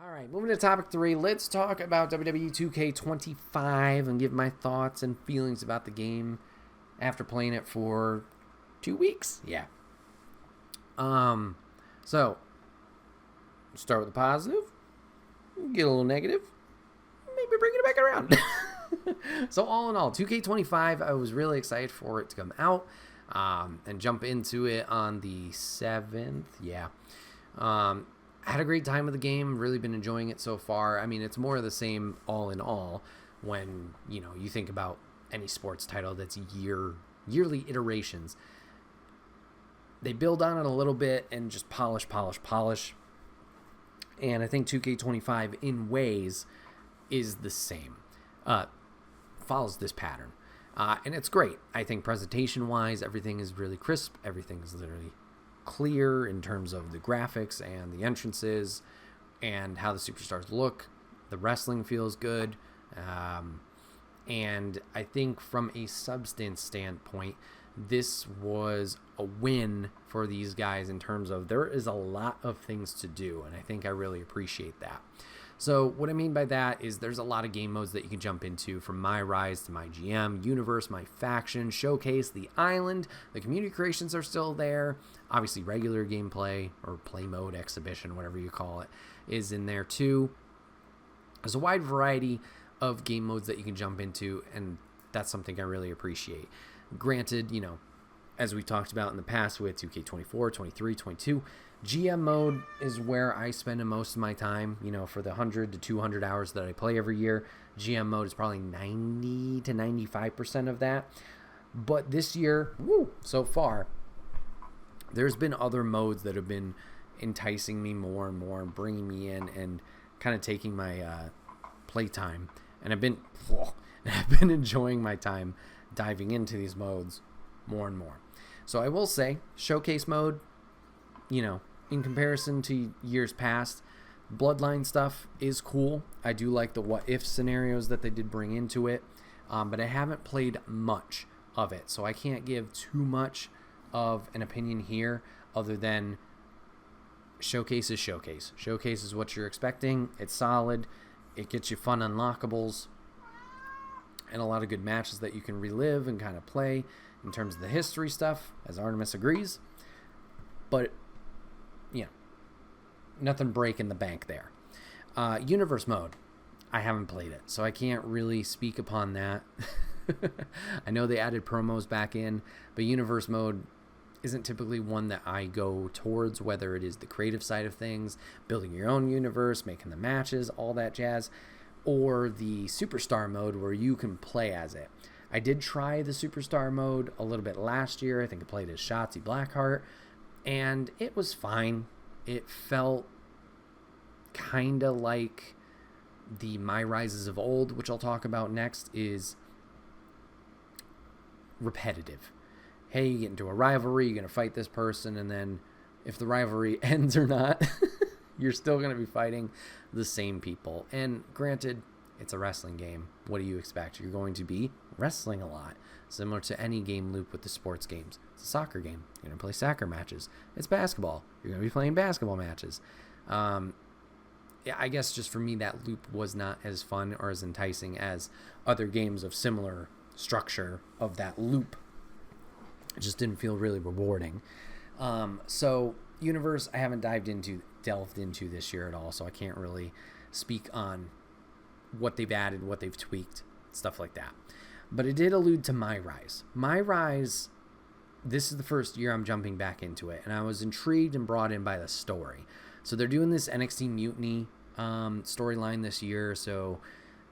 All right, moving to topic 3. Let's talk about WWE2K25 and give my thoughts and feelings about the game after playing it for 2 weeks. Yeah. So start with the positive, get a little negative, maybe bring it back around. So all in all, 2K25, I was really excited for it to come out and jump into it on the 7th. Yeah. I had a great time with the game, really been enjoying it so far. I mean, it's more of the same all in all when, you think about any sports title that's yearly iterations. They build on it a little bit and just polish. And I think 2K25 in ways is the same. Follows this pattern. And it's great. I think presentation-wise, everything is really crisp. Everything is literally clear in terms of the graphics and the entrances and how the superstars look. The wrestling feels good. And I think from a substance standpoint, this was a win for these guys in terms of there is a lot of things to do, and I think I really appreciate that. So what I mean by that is there's a lot of game modes that you can jump into, from My Rise to My GM, Universe, My Faction, Showcase, The Island. The community creations are still there. Obviously, regular gameplay or play mode, exhibition, whatever you call it, is in there too. There's a wide variety of game modes that you can jump into, and that's something I really appreciate. Granted, as we talked about in the past with 2K24, 23, 22, GM mode is where I spend most of my time, for the 100 to 200 hours that I play every year. GM mode is probably 90 to 95% of that. But this year, so far, there's been other modes that have been enticing me more and more and bringing me in and kind of taking my play time. And I've been enjoying my time diving into these modes more and more. So I will say, Showcase mode, in comparison to years past, Bloodline stuff is cool. I do like the what-if scenarios that they did bring into it, but I haven't played much of it, so I can't give too much of an opinion here other than Showcase is Showcase. Showcase is what you're expecting. It's solid. It gets you fun unlockables and a lot of good matches that you can relive and kind of play in terms of the history stuff, as Artemis agrees. But, nothing breaking the bank there. Universe mode, I haven't played it, so I can't really speak upon that. I know they added promos back in, but Universe mode isn't typically one that I go towards, whether it is the creative side of things, building your own universe, making the matches, all that jazz, or the Superstar mode where you can play as it. I did try the Superstar mode a little bit last year. I think I played as Shotzi Blackheart, and it was fine. It felt kind of like the My Rises of old, which I'll talk about next, is repetitive. Hey, you get into a rivalry, you're going to fight this person, and then if the rivalry ends or not, you're still going to be fighting the same people. And granted, it's a wrestling game. What do you expect? You're going to be wrestling a lot, similar to any game loop with the sports games. It's a soccer game. You're going to play soccer matches. It's basketball. You're going to be playing basketball matches. I guess just for me, that loop was not as fun or as enticing as other games of similar structure of that loop. It just didn't feel really rewarding. So Universe, I haven't delved into this year at all, so I can't really speak on what they've added, what they've tweaked, stuff like that. But it did allude to My Rise. My Rise, this is the first year I'm jumping back into it, and I was intrigued and brought in by the story. So they're doing this NXT Mutiny storyline this year, so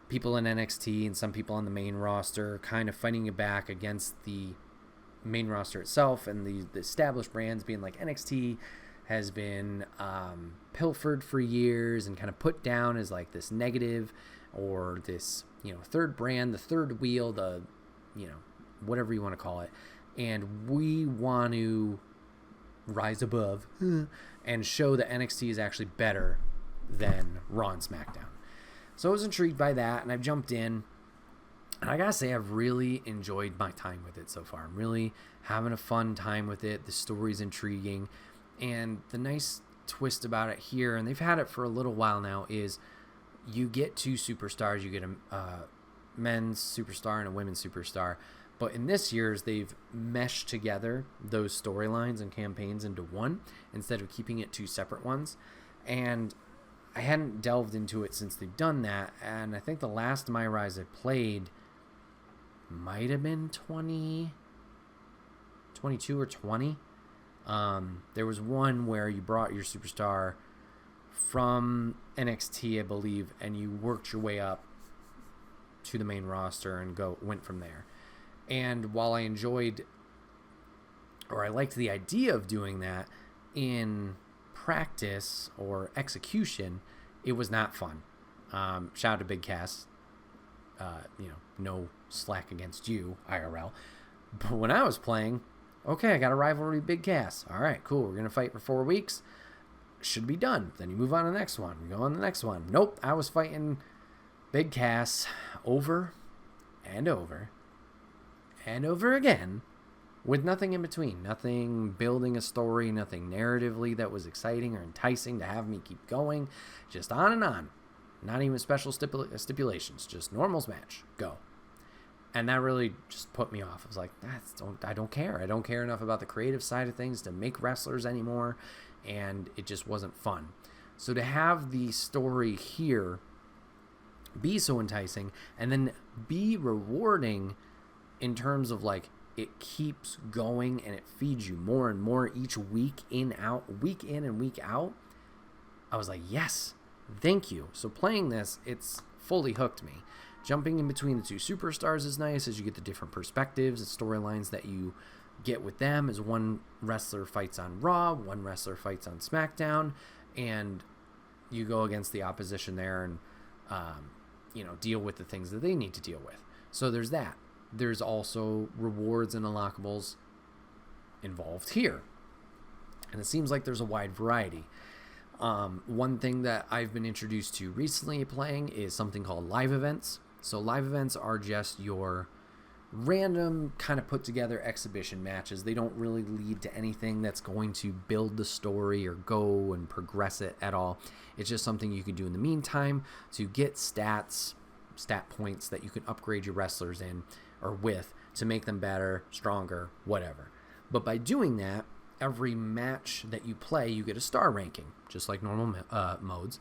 people in NXT and some people on the main roster kind of fighting it back against the main roster itself, and the established brands being like NXT has been pilfered for years and kind of put down as like this negative or this, third brand, the third wheel, the, whatever you want to call it. And we want to rise above and show that NXT is actually better than Raw and SmackDown. So I was intrigued by that, and I've jumped in. And I gotta say, I've really enjoyed my time with it so far. I'm really having a fun time with it. The story's intriguing. And the nice twist about it here, and they've had it for a little while now, is you get 2 superstars. You get a men's superstar and a women's superstar. But in this year's, they've meshed together those storylines and campaigns into one instead of keeping it 2 separate ones. And I hadn't delved into it since they've done that. And I think the last My Rise I played might have been 22 or 20. There was one where you brought your superstar from NXT, I believe, and you worked your way up to the main roster and went from there. And while I liked the idea of doing that, in practice or execution, it was not fun. Shout out to Big Cass. No slack against you, IRL. But when I was playing, okay, I got a rivalry with Big Cass. All right, cool. We're going to fight for 4 weeks. Should be done. Then you move on to the next one. We go on to the next one. Nope, I was fighting Big Cass over and over and over again with nothing in between. Nothing building a story, nothing narratively that was exciting or enticing to have me keep going. Just on and on. Not even special stipulations. Just normals match. Go. And that really just put me off. I was like, I don't care. I don't care enough about the creative side of things to make wrestlers anymore. And it just wasn't fun. So to have the story here be so enticing and then be rewarding in terms of like it keeps going and it feeds you more and more each week in and week out, I was like, yes, thank you. So playing this, it's fully hooked me. Jumping in between the 2 superstars is nice as you get the different perspectives and storylines that you get with them, as one wrestler fights on Raw, one wrestler fights on SmackDown, and you go against the opposition there and deal with the things that they need to deal with. So there's that. There's also rewards and unlockables involved here, and it seems like there's a wide variety. One thing that I've been introduced to recently playing is something called live events. So live events are just your random kind of put together exhibition matches. They don't really lead to anything that's going to build the story or go and progress it at all. It's just something you can do in the meantime to get stat points that you can upgrade your wrestlers in or with to make them better, stronger, whatever. But by doing that, every match that you play, you get a star ranking, just like normal modes.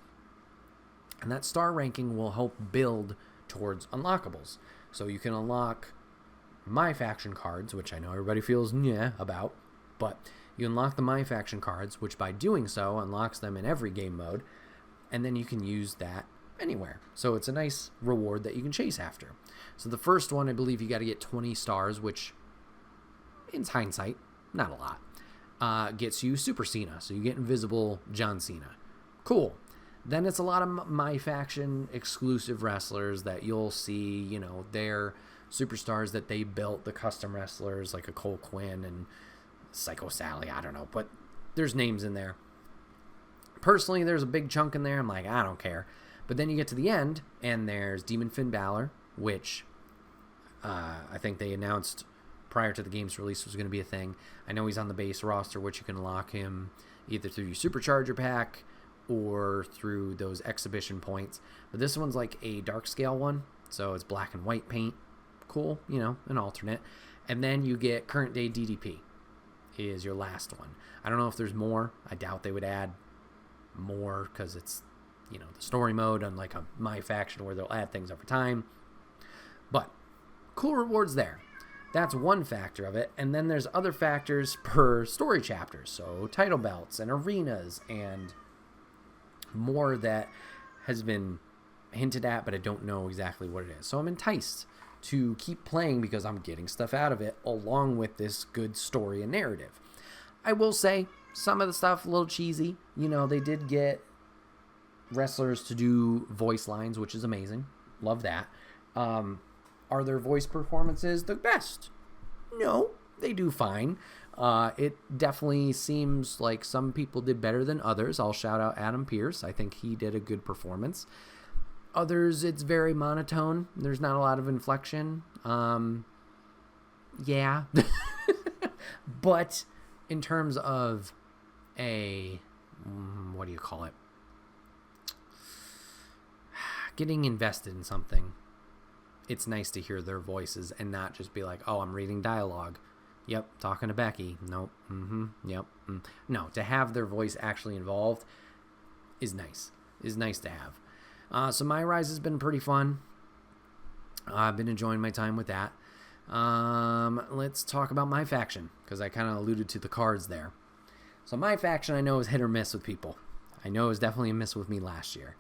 And that star ranking will help build towards unlockables. So you can unlock My Faction cards, which I know everybody feels about, but you unlock the My Faction cards, which by doing so unlocks them in every game mode, and then you can use that anywhere. So it's a nice reward that you can chase after. So the first one, I believe you got to get 20 stars, which in hindsight, not a lot. Gets you Super Cena, so you get Invisible John Cena. Cool. Then it's a lot of My Faction exclusive wrestlers that you'll see, they're superstars that they built, the custom wrestlers like a Cole Quinn and Psycho Sally, I don't know, but there's names in there. Personally, there's a big chunk in there. I'm like, I don't care. But then you get to the end, and there's Demon Finn Balor, which I think they announced prior to the game's release was going to be a thing. I know he's on the base roster, which you can unlock him either through your Supercharger pack or through those exhibition points. But this one's like a dark scale one, so it's black and white paint. Cool, an alternate. And then you get current day DDP is your last one. I don't know if there's more. I doubt they would add more because it's, the story mode, unlike a My Faction where they'll add things over time. But cool rewards there. That's one factor of it. And then there's other factors per story chapter. So title belts and arenas and more that has been hinted at, but I don't know exactly what it is. So I'm enticed to keep playing because I'm getting stuff out of it along with this good story and narrative. I will say some of the stuff a little cheesy. They did get wrestlers to do voice lines, which is amazing. Love that. Are their voice performances the best? No, they do fine. It definitely seems like some people did better than others. I'll shout out Adam Pearce. I think he did a good performance. Others, it's very monotone. There's not a lot of inflection. Yeah. But in terms of a what do you call it? Getting invested in something. It's nice to hear their voices and not just be like, oh, I'm reading dialogue. Yep, talking to Becky. Nope. Yep. No, to have their voice actually involved is nice. Is nice to have. So My Rise has been pretty fun. I've been enjoying my time with that. Let's talk about my faction, because I kind of alluded to the cards there. So my faction, I know, is hit or miss with people. I know it was definitely a miss with me last year.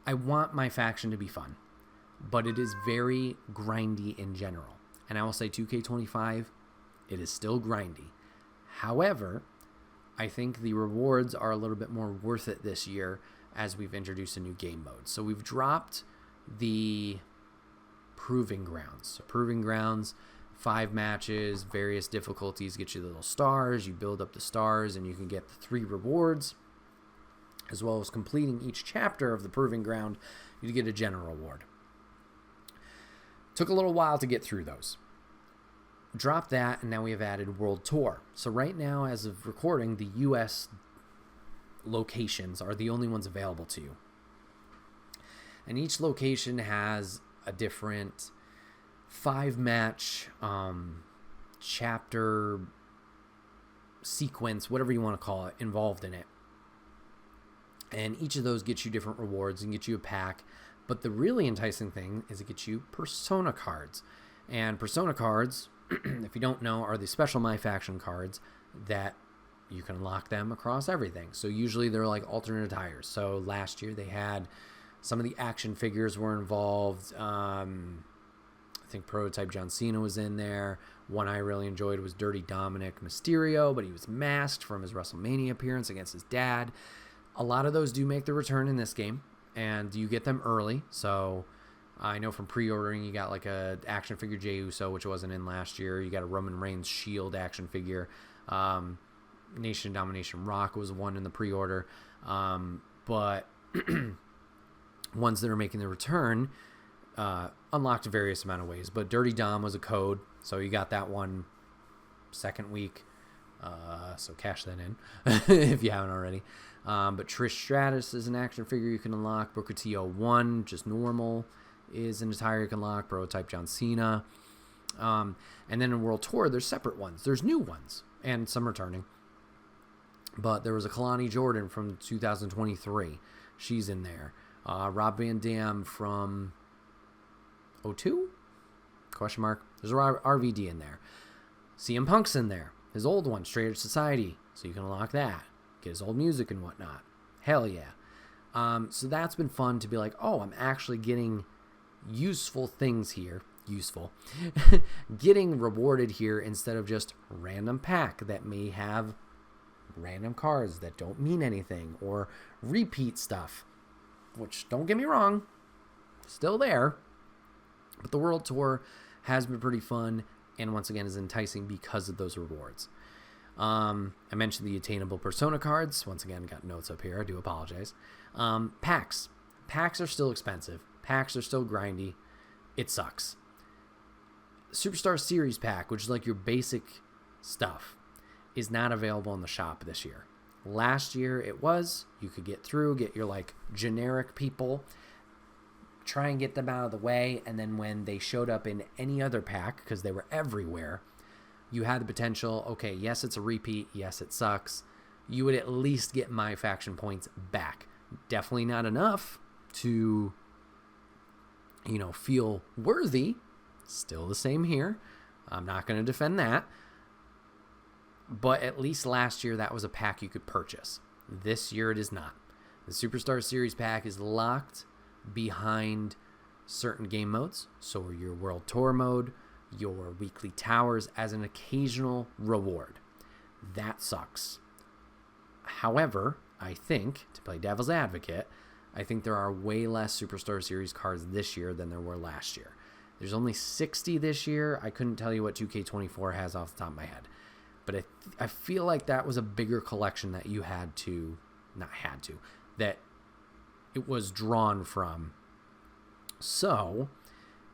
I want my faction to be fun, but it is very grindy in general. And I will say 2K25, it is still grindy. However, I think the rewards are a little bit more worth it this year as we've introduced a new game mode. So we've dropped the Proving Grounds. So Proving Grounds, 5 matches, various difficulties, get you the little stars. You build up the stars and you can get the 3 rewards. As well as completing each chapter of the Proving Ground, you get a general reward. Took a little while to get through those. Dropped that, and now we have added World Tour. So right now, as of recording, the U.S. locations are the only ones available to you. And each location has a different 5-match chapter sequence, whatever you want to call it, involved in it. And each of those gets you different rewards and get you a pack. But the really enticing thing is it gets you Persona cards. And Persona cards, if you don't know, are the special My Faction cards that you can lock them across everything. So usually they're like alternate attires. So last year they had some of the action figures were involved. I think Prototype John Cena was in there. One I really enjoyed was Dirty Dominic Mysterio, but he was masked from his WrestleMania appearance against his dad. A lot of those do make the return in this game, and you get them early. So I know from pre-ordering, you got like a action figure Jey Uso, which wasn't in last year. You got a Roman Reigns Shield action figure. Nation Domination Rock was one in the pre-order. But ones that are making the return unlocked a various amount of ways. But Dirty Dom was a code, so you got that one second week. So cash that in if you haven't already. But Trish Stratus is an action figure you can unlock. Booker T01, just normal, is an attire you can unlock. Prototype John Cena. And then in World Tour, there's separate ones. There's new ones, and some returning. But there was a Kalani Jordan from 2023. She's in there. Rob Van Dam from 02? Question mark. There's a RVD in there. CM Punk's in there. His old one, Straight Edge Society. So you can unlock that. Get his old music and whatnot. Hell yeah. So that's been fun to be like, oh, I'm actually getting useful things here. Useful. Getting rewarded here instead of just random pack that may have random cards that don't mean anything or repeat stuff. Which, don't get me wrong, still there. But the World Tour has been pretty fun and once again is enticing because of those rewards. I mentioned the attainable Persona cards. Once again, got notes up here. I do apologize. Packs. Packs are still expensive. Packs are still grindy. It sucks. Superstar Series pack, which is like your basic stuff, is not available in the shop this year. Last year it was. You could get through, get your like generic people, try and get them out of the way, and then when they showed up in any other pack, because they were everywhere, you had the potential, okay, yes, it's a repeat, yes, it sucks. You would at least get My Faction points back. Definitely not enough to, feel worthy. Still the same here. I'm not going to defend that. But at least last year, that was a pack you could purchase. This year, it is not. The Superstar Series pack is locked behind certain game modes. So your World Tour mode, your weekly towers as an occasional reward. That sucks. However, I think, to play devil's advocate, I think there are way less Superstar Series cards this year than there were last year. There's only 60 this year. I couldn't tell you what 2K24 has off the top of my head. But I feel like that was a bigger collection that you that it was drawn from. So,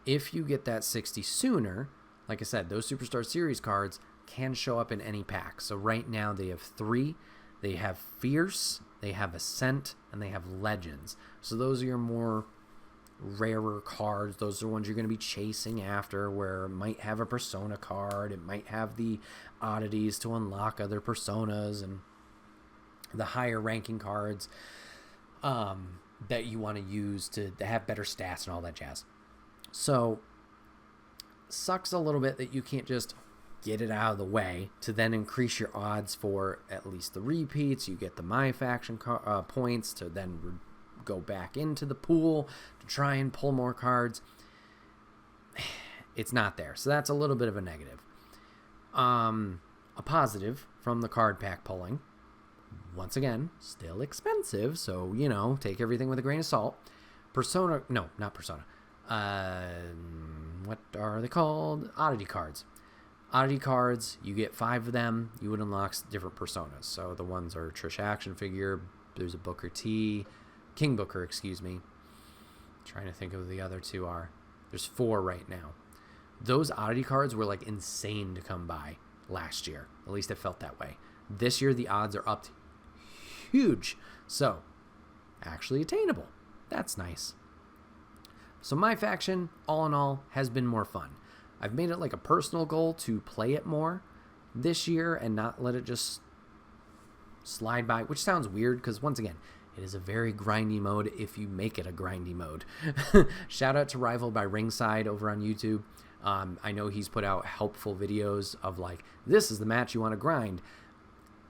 if you get that 60 sooner, like I said, those Superstar Series cards can show up in any pack. So right now they have 3 They have Fierce, they have Ascent, and they have Legends. So those are your more rarer cards. Those are the ones you're going to be chasing after, where it might have a Persona card, it might have the oddities to unlock other Personas, and the higher ranking cards that you want to use to have better stats and all that jazz. So sucks a little bit that you can't just get it out of the way to then increase your odds for at least the repeats. You get the My Faction points to then go back into the pool to try and pull more cards. It's not there. So that's a little bit of a negative. A positive from the card pack pulling. Once again, still expensive. So, take everything with a grain of salt. Not Persona. What are they called? Oddity cards. Oddity cards, you get 5 of them, you would unlock different Personas. So the ones are Trish Action Figure, there's a Booker T, King Booker, excuse me. Trying to think of who the other 2 are. There's 4 right now. Those oddity cards were like insane to come by last year. At least it felt that way. This year the odds are up huge. So, actually attainable. That's nice. So My Faction, all in all, has been more fun. I've made it like a personal goal to play it more this year and not let it just slide by, which sounds weird because, once again, it is a very grindy mode if you make it a grindy mode. Shout out to Rival by Ringside over on YouTube. I know he's put out helpful videos of like, this is the match you want to grind.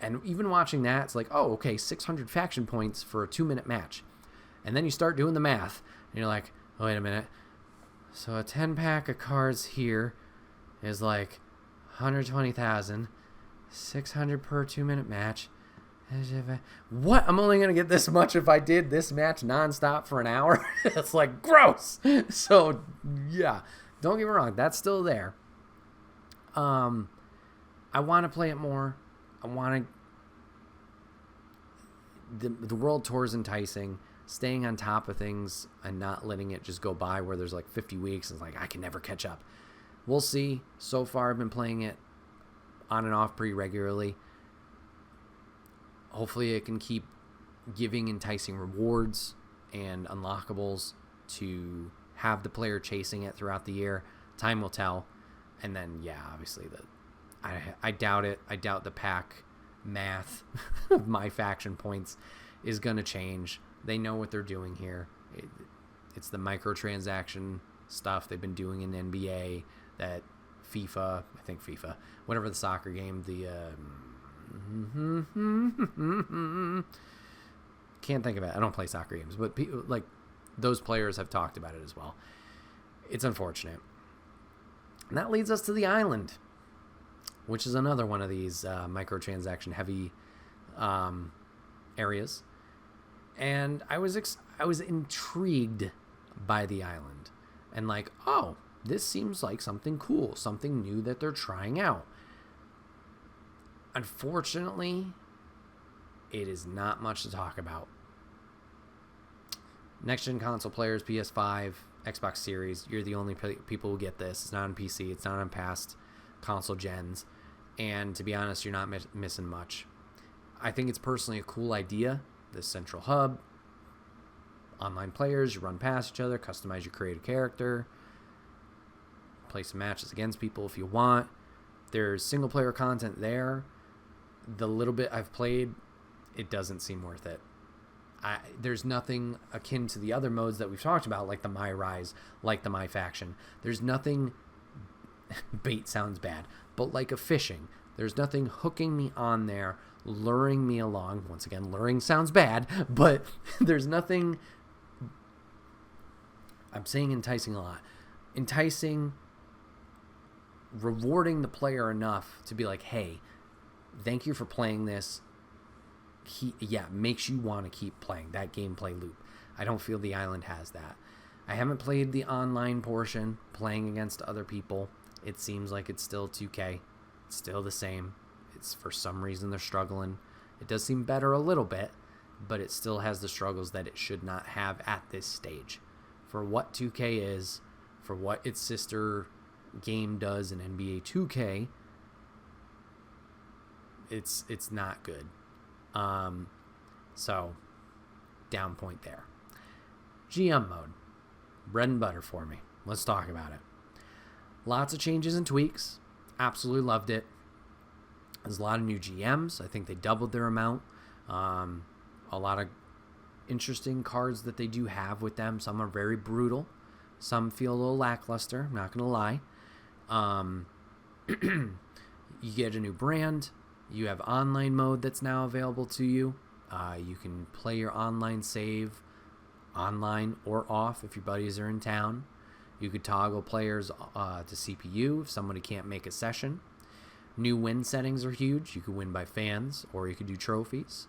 And even watching that, it's like, oh, okay, 600 faction points for a 2-minute match. And then you start doing the math, and you're like, oh, wait a minute. So a 10-pack of cards here is like 120,000, 600 per 2-minute match. What? I'm only going to get this much if I did this match nonstop for an hour? It's like, gross! So, yeah. Don't get me wrong. That's still there. I want to play it more. I want to... The World Tour is enticing. Staying on top of things and not letting it just go by where there's like 50 weeks and it's like I can never catch up. We'll see. So far I've been playing it on and off pretty regularly. Hopefully it can keep giving enticing rewards and unlockables to have the player chasing it throughout the year. Time will tell. And then, yeah, obviously I doubt it. I doubt the pack math of My Faction points is going to change. They know what they're doing here. It's the microtransaction stuff they've been doing in NBA, that FIFA, whatever the soccer game, can't think of it. I don't play soccer games, but like those players have talked about it as well. It's unfortunate. And that leads us to the island, which is another one of these microtransaction heavy areas. And I was intrigued by the island and like, oh, this seems like something cool, something new that they're trying out. Unfortunately, it is not much to talk about. Next-gen console players, PS5, Xbox Series, you're the only people who get this. It's not on PC. It's not on past console gens. And to be honest, you're not missing much. I think it's personally a cool idea. This central hub, online players, you run past each other, customize your creative character, play some matches against people if you want. There's single player content there. The little bit I've played, it doesn't seem worth it. There's nothing akin to the other modes that we've talked about, like the My Rise, like the My Faction. There's nothing, bait sounds bad, but like a fishing. There's nothing hooking me on there, luring me along. Once again, luring sounds bad, but there's nothing. I'm saying enticing a lot. Enticing, rewarding the player enough to be like, hey, thank you for playing this. Makes you want to keep playing that gameplay loop. I don't feel the island has that. I haven't played the online portion, playing against other people. It seems like it's still 2K. It's still the same. It's for some reason they're struggling. It does seem better a little bit, but it still has the struggles that it should not have at this stage. For what 2K is, for what its sister game does in NBA 2K, it's not good. So down point there. GM mode, bread and butter for me. Let's talk about it. Lots of changes and tweaks. Absolutely loved it. There's a lot of new GMs. I think they doubled their amount. A lot of interesting cards that they do have with them. Some are very brutal. Some feel a little lackluster. I'm not going to lie. You get a new brand. You have online mode that's now available to you. You can play your online save online or off if your buddies are in town. You could toggle players to CPU if somebody can't make a session. New win settings are huge. You could win by fans, or you could do trophies.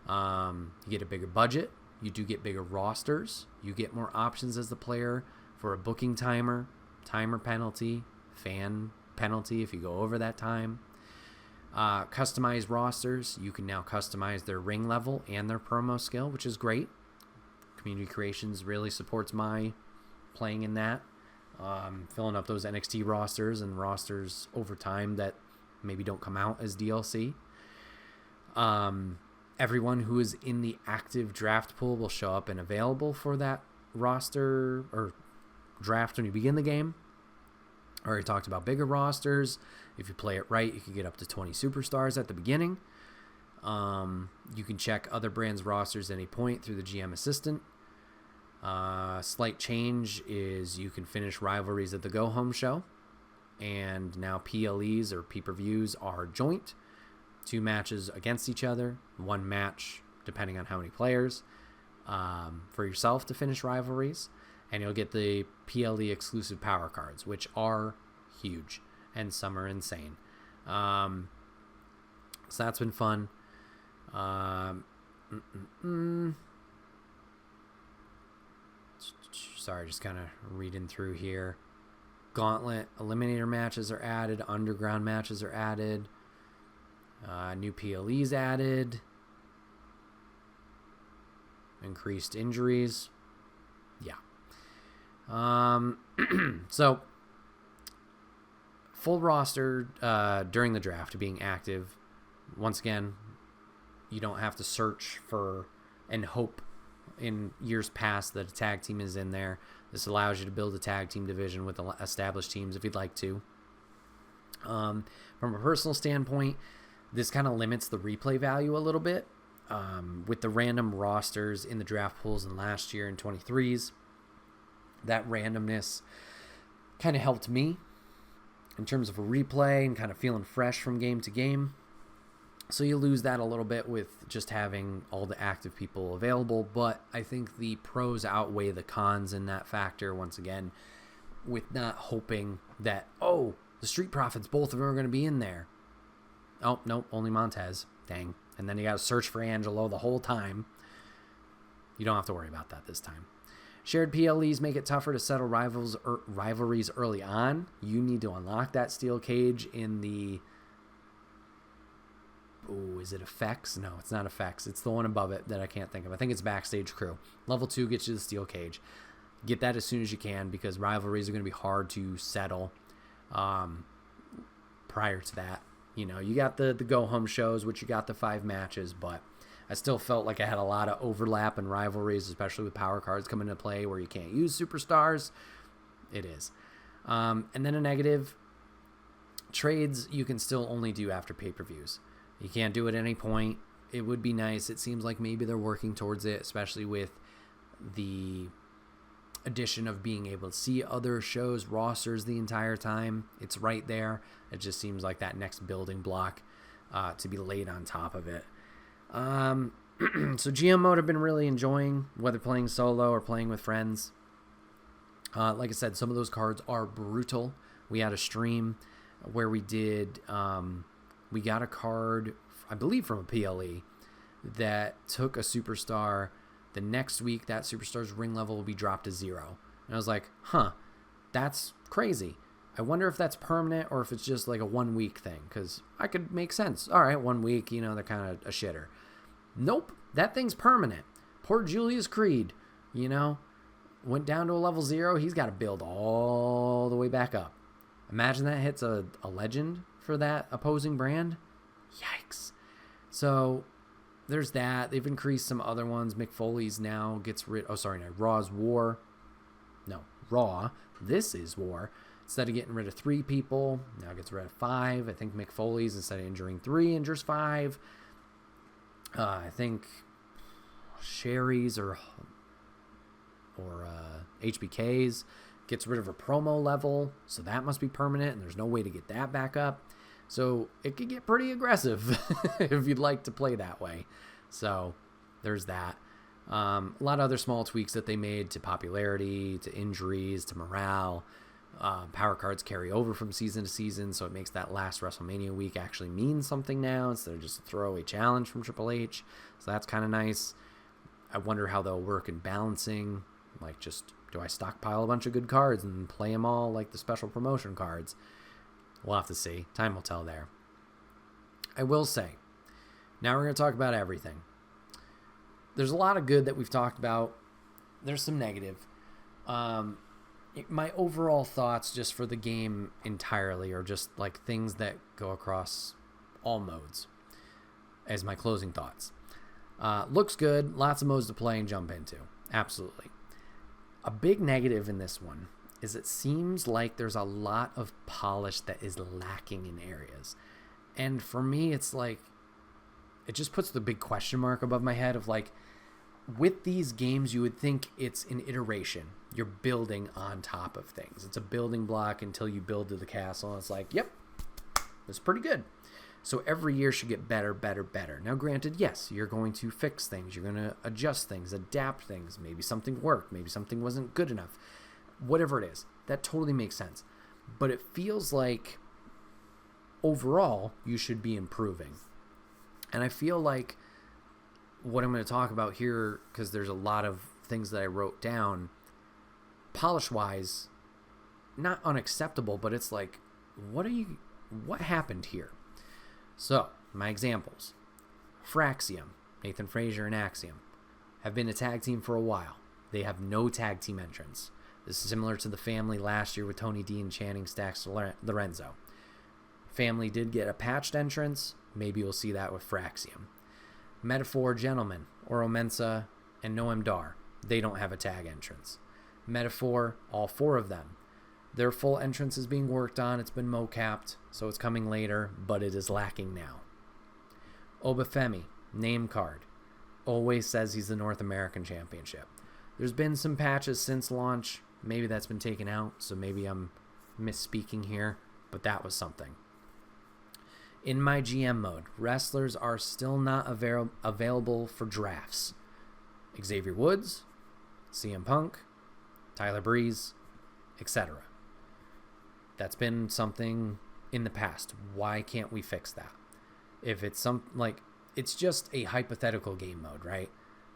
You get a bigger budget. You do get bigger rosters. You get more options as the player for a booking timer penalty, fan penalty if you go over that time. Customized rosters. You can now customize their ring level and their promo skill, which is great. Community Creations really supports my playing in that. Filling up those NXT rosters and rosters over time that maybe don't come out as DLC. Everyone who is in the active draft pool will show up and available for that roster or draft when you begin the game. I already talked about bigger rosters. If you play it right, you can get up to 20 superstars at the beginning. You can check other brands' rosters at any point through the GM assistant. Slight change is you can finish rivalries at the Go Home show. And now PLEs or pay-per-views are joint. 2 matches against each other. 1 match, depending on how many players, for yourself to finish rivalries. And you'll get the PLE exclusive power cards, which are huge. And some are insane. So that's been fun. Sorry, just kind of reading through here. Gauntlet eliminator matches are added. Underground matches are added. New PLEs added. Increased injuries. Yeah. So full roster during the draft being active. Once again, you don't have to search for and hope in years past that a tag team is in there. This allows you to build a tag team division with established teams if you'd like to. From a personal standpoint, this kind of limits the replay value a little bit. With the random rosters in the draft pools in last year in 23s, that randomness kind of helped me in terms of a replay and kind of feeling fresh from game to game. So you lose that a little bit with just having all the active people available, but I think the pros outweigh the cons in that factor once again, with not hoping that, oh, the Street Profits, both of them are going to be in there. Oh, nope, only Montez. Dang. And then you got to search for Angelo the whole time. You don't have to worry about that this time. Shared PLEs make it tougher to settle rivalries early on. You need to unlock that steel cage in the... Oh, is it effects? No, it's not effects. It's the one above it that I can't think of. I think it's backstage crew. Level 2 gets you the steel cage. Get that as soon as you can because rivalries are going to be hard to settle prior to that. You know, you got the go-home shows, which you got the 5 matches, but I still felt like I had a lot of overlap in rivalries, especially with power cards coming into play where you can't use superstars. It is. And then a negative, trades you can still only do after pay-per-views. You can't do it at any point. It would be nice. It seems like maybe they're working towards it, especially with the addition of being able to see other shows' rosters the entire time. It's right there. It just seems like that next building block to be laid on top of it. So GM mode I've been really enjoying, whether playing solo or playing with friends. Like I said, some of those cards are brutal. We had a stream where we did... we got a card, I believe from a PLE, that took a superstar. The next week, that superstar's ring level will be dropped to 0. And I was like, huh, that's crazy. I wonder if that's permanent or if it's just like a 1-week thing. Because I could make sense. All right, 1 week, you know, they're kind of a shitter. Nope, that thing's permanent. Poor Julius Creed, you know, went down to a level 0. He's got to build all the way back up. Imagine that hits a legend for that opposing brand. Yikes. So there's that. They've increased some other ones. Mick Foley's now gets rid... Oh, sorry, no. Raw's War. No, Raw. This is War. Instead of getting rid of 3 people, now gets rid of 5. I think Mick Foley's, instead of injuring 3, injures 5. I think Sherry's or HBK's gets rid of a promo level, so that must be permanent, and there's no way to get that back up. So it could get pretty aggressive if you'd like to play that way. So there's that. A lot of other small tweaks that they made to popularity, to injuries, to morale. Power cards carry over from season to season, so it makes that last WrestleMania week actually mean something now instead of just a throwaway challenge from Triple H. So that's kind of nice. I wonder how they'll work in balancing. Like, just, do I stockpile a bunch of good cards and play them all like the special promotion cards? We'll have to see. Time will tell there. I will say, now we're going to talk about everything. There's a lot of good that we've talked about. There's some negative. My overall thoughts just for the game entirely are just like things that go across all modes as my closing thoughts. Looks good. Lots of modes to play and jump into. Absolutely. A big negative in this one is it seems like there's a lot of polish that is lacking in areas. And for me, it's like, it just puts the big question mark above my head of like, with these games, you would think it's an iteration. You're building on top of things. It's a building block until you build to the castle. And it's like, yep, that's pretty good. So every year should get better, better, better. Now, granted, yes, you're going to fix things. You're going to adjust things, adapt things. Maybe something worked. Maybe something wasn't good enough. Whatever it is, that totally makes sense. But it feels like overall you should be improving. And I feel like what I'm going to talk about here, because there's a lot of things that I wrote down, polish-wise, not unacceptable, but it's like, what happened here? So, my examples. Fraxium, Nathan Frazier and Axiom, have been a tag team for a while. They have no tag team entrance. This is similar to the Family last year with Tony D and Channing Stacks Lorenzo. Family did get a patched entrance. Maybe we'll see that with Fraxium. Metaphor Gentlemen, Oro Mensah, and Noam Dar. They don't have a tag entrance. Metaphor, all 4 of them. Their full entrance is being worked on. It's been mo-capped, so it's coming later, but it is lacking now. Obafemi, name card. Always says he's the North American Championship. There's been some patches since launch. Maybe that's been taken out, so maybe I'm misspeaking here, but that was something. In my GM mode, wrestlers are still not available for drafts. Xavier Woods, CM Punk, Tyler Breeze, etc. That's been something in the past. Why can't we fix that? If it's it's just a hypothetical game mode, right?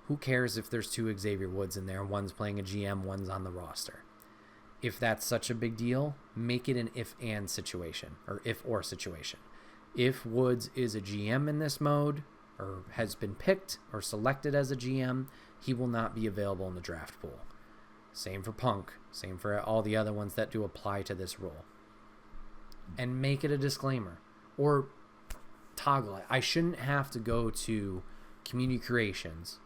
Who cares if there's 2 Xavier Woods in there, one's playing a GM, one's on the roster? If that's such a big deal, make it an if-and situation, or if-or situation. If Woods is a GM in this mode, or has been picked or selected as a GM, he will not be available in the draft pool. Same for Punk. Same for all the other ones that do apply to this rule. And make it a disclaimer. Or toggle it. I shouldn't have to go to Community Creations,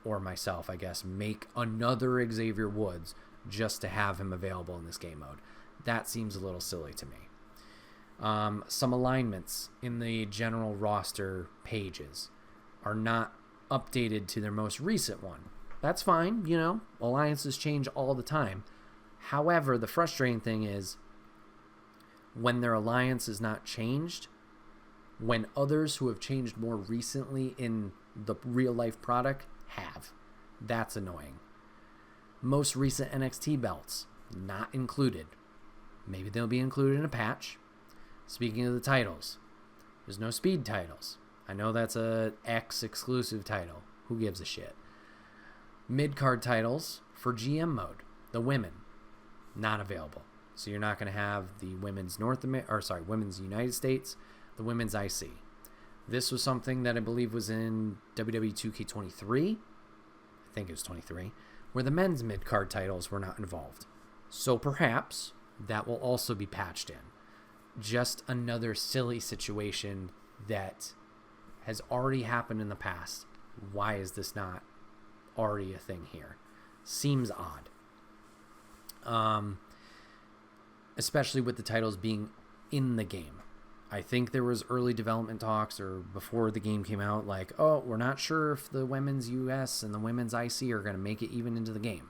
or myself, I guess, make another Xavier Woods just to have him available in this game mode. That seems a little silly to me. Some alignments in the general roster pages are not updated to their most recent one. That's fine, alliances change all the time. However, the frustrating thing is when their alliance is not changed, when others who have changed more recently in the real life product have. That's annoying. Most recent NXT belts, not included. Maybe they'll be included in a patch. Speaking of the titles, there's no speed titles. I know that's a X exclusive title. Who gives a shit? Mid-card titles for GM mode. The women, not available. So you're not going to have the women's women's United States, the women's IC. This was something that I believe was in WWE2K25. I think it was 23, where the men's mid-card titles were not involved. So perhaps that will also be patched in. Just another silly situation that has already happened in the past. Why is this not already a thing here? Seems odd. Especially with the titles being in the game. I think there was early development talks or before the game came out, like, oh, we're not sure if the women's US and the women's IC are going to make it even into the game.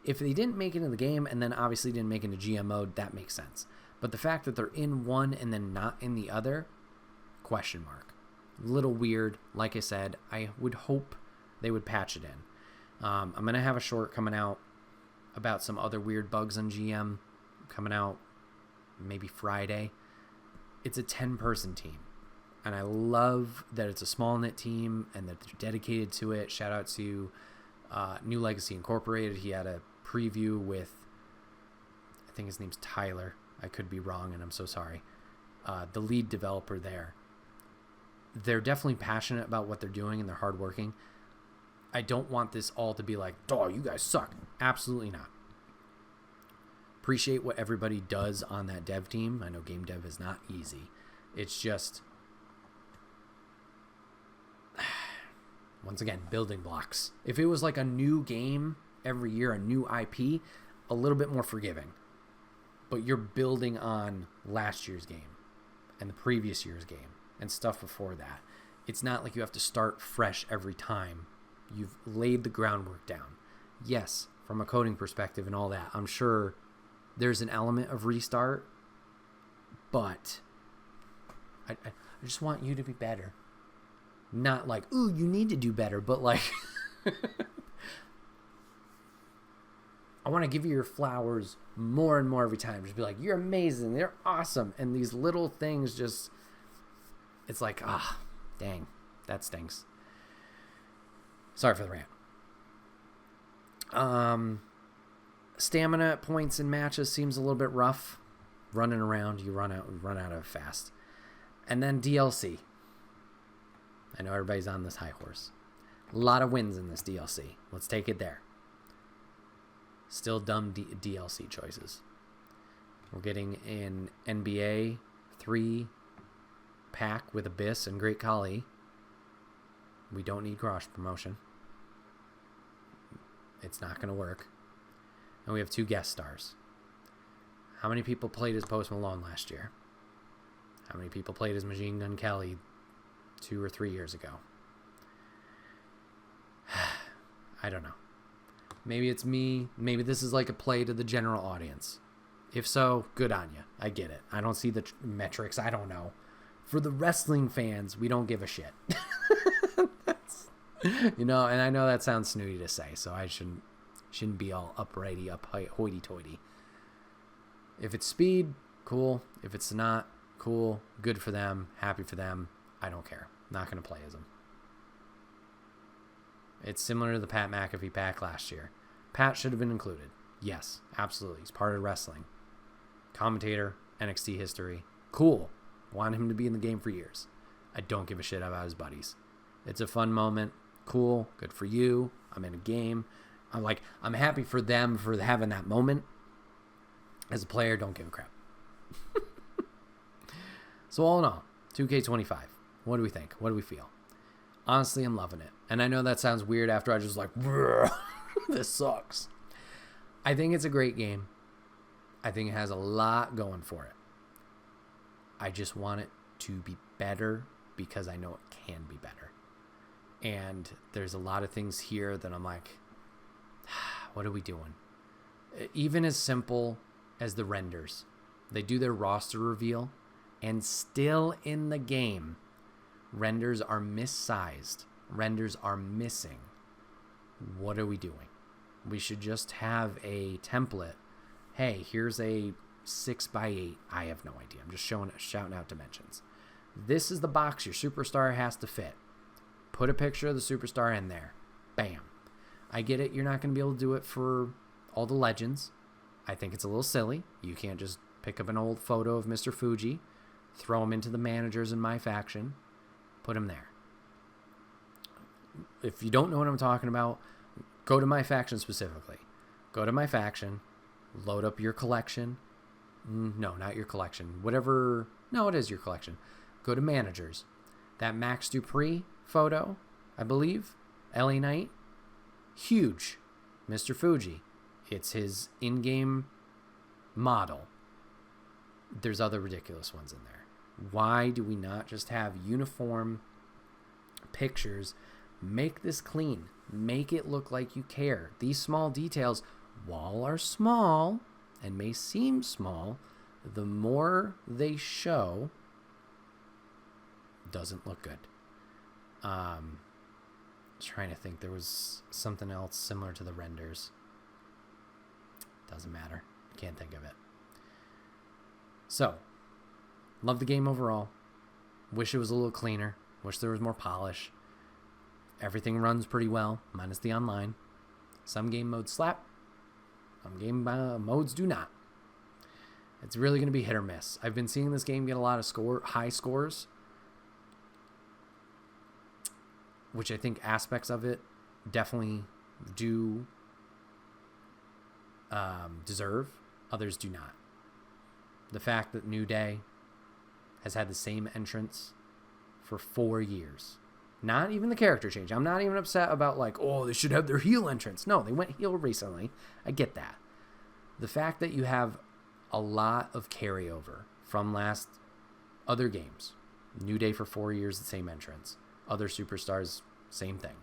If they didn't make it into the game and then obviously didn't make it into GM mode, that makes sense. But the fact that they're in one and then not in the other, question mark. Little weird. Like I said, I would hope they would patch it in. I'm going to have a short coming out about some other weird bugs on GM coming out maybe Friday. It's a 10-person team. And I love that it's a small knit team and that they're dedicated to it. Shout out to New Legacy Incorporated. He had a preview with, I think his name's Tyler. I could be wrong, and I'm so sorry. The lead developer there. They're definitely passionate about what they're doing and they're hardworking. I don't want this all to be like, oh, you guys suck. Absolutely not. Appreciate what everybody does on that dev team. I know game dev is not easy. It's just, once again, building blocks. If it was like a new game every year, a new IP, a little bit more forgiving. But you're building on last year's game and the previous year's game and stuff before that. It's not like you have to start fresh every time. You've laid the groundwork down. Yes, from a coding perspective and all that, I'm sure there's an element of restart, but I just want you to be better. Not like, ooh, you need to do better, but like, I want to give you your flowers more and more every time. Just be like, you're amazing, they're awesome. And these little things just, it's like, dang, that stinks. Sorry for the rant. Stamina points in matches seems a little bit rough. Running around, you run out of fast. And then DLC. I know everybody's on this high horse. A lot of wins in this DLC. Let's take it there. Still dumb DLC choices. We're getting an NBA 3 pack with Abyss and Great Khali. We don't need cross promotion. It's not going to work. And we have 2 guest stars. How many people played as Post Malone last year? How many people played as Machine Gun Kelly 2 or 3 years ago? I don't know. Maybe it's me. Maybe this is like a play to the general audience. If so, good on you. I get it. I don't see the metrics. I don't know. For the wrestling fans, we don't give a shit. And I know that sounds snooty to say, so I shouldn't be all uprighty, hoity-toity. If it's speed, cool. If it's not, cool. Good for them. Happy for them. I don't care. Not going to play as them. It's similar to the Pat McAfee pack last year. Pat should have been included. Yes, absolutely. He's part of wrestling. Commentator, NXT history. Cool. Want him to be in the game for years. I don't give a shit about his buddies. It's a fun moment. Cool. Good for you. I'm in a game. I'm happy for them for having that moment. As a player, don't give a crap. So all in all, 2K25. What do we think? What do we feel? Honestly, I'm loving it. And I know that sounds weird after I just this sucks. I think it's a great game. I think it has a lot going for it. I just want it to be better because I know it can be better. And there's a lot of things here that I'm like, what are we doing? Even as simple as the renders. They do their roster reveal, and still in the game, renders are missized. Renders are missing. What are we doing? We should just have a template. Hey, here's a 6x8. I have no idea. I'm just shouting out dimensions. This is the box your superstar has to fit. Put a picture of the superstar in there. Bam. I get it. You're not going to be able to do it for all the legends. I think it's a little silly. You can't just pick up an old photo of Mr. Fuji, throw him into the managers in my faction, put him there. If you don't know what I'm talking about, go to my faction specifically. Go to my faction, load up your collection. No, not your collection. Whatever. No, it is your collection. Go to managers. That Max Dupree photo, I believe, LA Knight, huge. Mr. Fuji. It's his in-game model. There's other ridiculous ones in there. Why do we not just have uniform pictures? Make this clean. Make it look like you care. These small details, while are small and may seem small, the more they show, doesn't look good. Trying to think, there was something else similar to the renders. Doesn't matter. Can't think of it. So, love the game overall. Wish it was a little cleaner. Wish there was more polish. Everything runs pretty well, minus the online. Some game modes slap. Some game modes do not. It's really going to be hit or miss. I've been seeing this game get a lot of high scores, which I think aspects of it definitely do deserve. Others do not. The fact that New Day has had the same entrance for 4 years. Not even the character change. I'm not even upset about like, oh, they should have their heel entrance. No, they went heel recently. I get that. The fact that you have a lot of carryover from last other games. New Day for 4 years, the same entrance. Other superstars, same thing.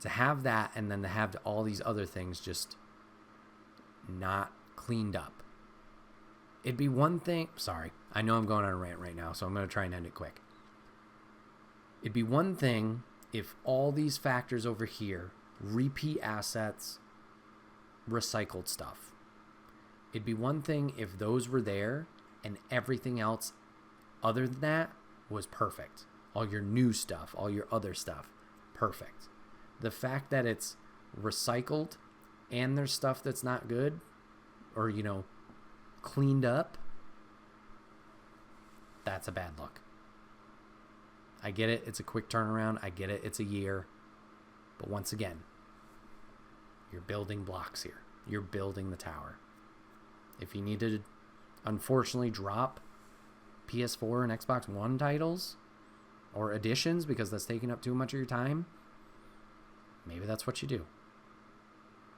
To have that and then to have all these other things just not cleaned up. It'd be one thing. Sorry, I know I'm going on a rant right now, so I'm going to try and end it quick. It'd be one thing if all these factors over here, repeat assets, recycled stuff. It'd be one thing if those were there and everything else other than that was perfect. All your new stuff, all your other stuff, perfect. The fact that it's recycled and there's stuff that's not good or, cleaned up, that's a bad look. I get it. It's a quick turnaround. I get it. It's a year. But once again, you're building blocks here. You're building the tower. If you need to, unfortunately, drop PS4 and Xbox One titles or editions because that's taking up too much of your time, maybe that's what you do.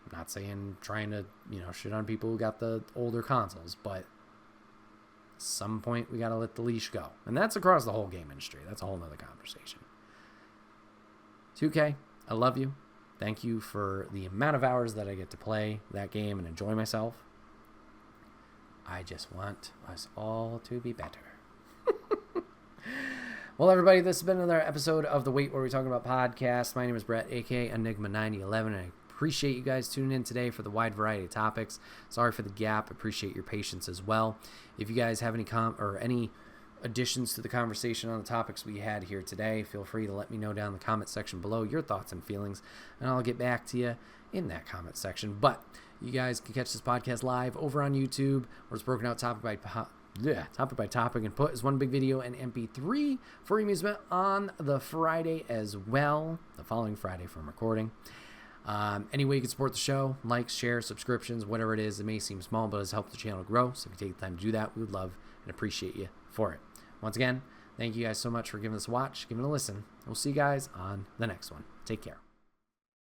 I'm not saying trying to, shit on people who got the older consoles, but at some point we got to let the leash go. And that's across the whole game industry. That's a whole nother conversation. 2K, I love you. Thank you for the amount of hours that I get to play that game and enjoy myself. I just want us all to be better. Well, everybody, this has been another episode of the Wait What Are We Talking About podcast. My name is Bret, a.k.a. Enigma9011, and I appreciate you guys tuning in today for the wide variety of topics. Sorry for the gap. Appreciate your patience as well. If you guys have any any additions to the conversation on the topics we had here today, feel free to let me know down in the comment section below your thoughts and feelings, and I'll get back to you in that comment section. But you guys can catch this podcast live over on YouTube, where it's broken out topic by topic and put as one big video and MP3 for amusement on the Friday as well, the following Friday from recording. Any way you can support the show, likes, shares, subscriptions, whatever it is, it may seem small, but it's helped the channel grow. So if you take the time to do that, we would love and appreciate you for it. Once again, thank you guys so much for giving us a watch, giving it a listen. We'll see you guys on the next one. Take care.